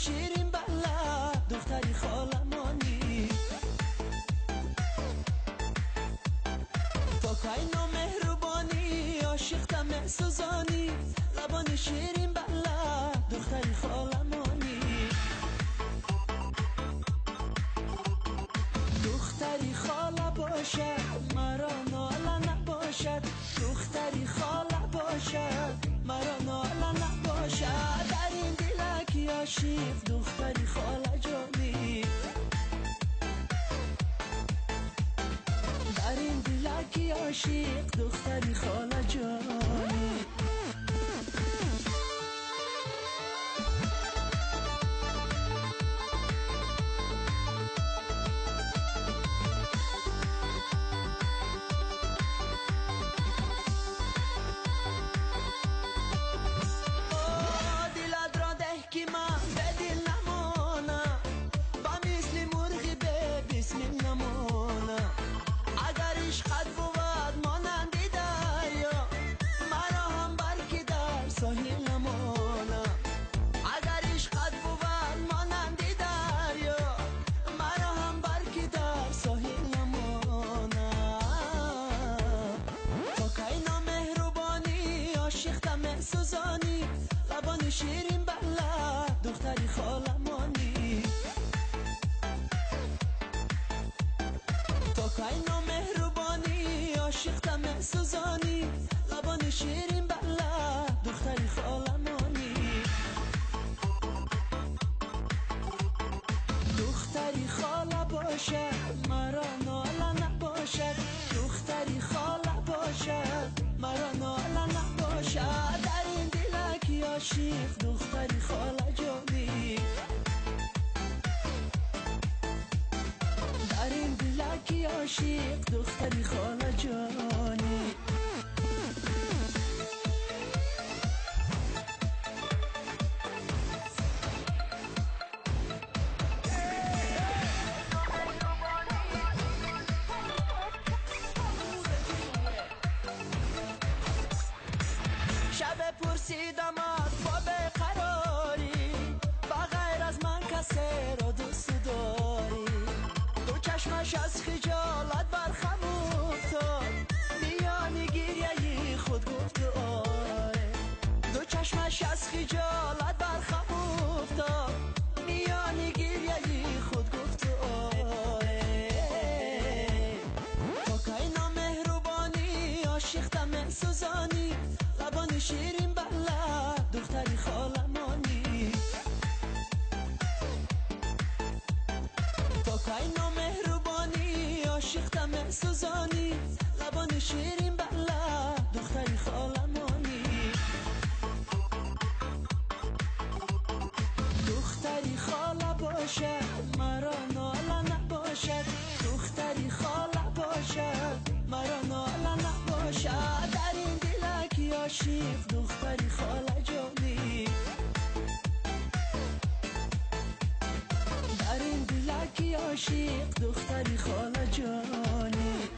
شیرین بله دختری خالمانی پاکای نامهربانی عاشقتم سوزانی لبان شیرین بله دختری خالمانی دختری خاله باشد مرا ناله نباشد دختری خاله باشد مرا ناله نباشد در این دلکی عاشق دختری خاله جانی در این دلکی عاشق دختری خاله جانی سوزانی لبان شیرین بله دختری خالمانی پاکای نامهربانی عاشقتم سوزانی لبان شیرین بله دختری خالمانی دختری خاله باشد مرا ناله نباشد دختری خاله باشد مرا ناله نباشد در این دلکی عاشق دختری خاله جانی در این دلکی عاشق دختری خاله جانی شب پرسیدم از با بقراری بغیر از من کسی را دوست داری دو چشمش از خجالت برخم افتاد میانی گریه خود گفت آره دو چشمش از خجالت برخم افتاد میانی گریه خود گفت آره پاکای نامهربانی عاشقتم سوزانی لبان شیرین بله دختری خالمانی پاکای نامهربانی عاشقتم سوزانی لبان شیرین بله دختری خالمانی دختری خاله باشد مرا ناله نباشد دختری خاله باشد مرا ناله نباشد در این دلکی عاشق دختری خاله جانی در این دلکی عاشق دختری خاله جانی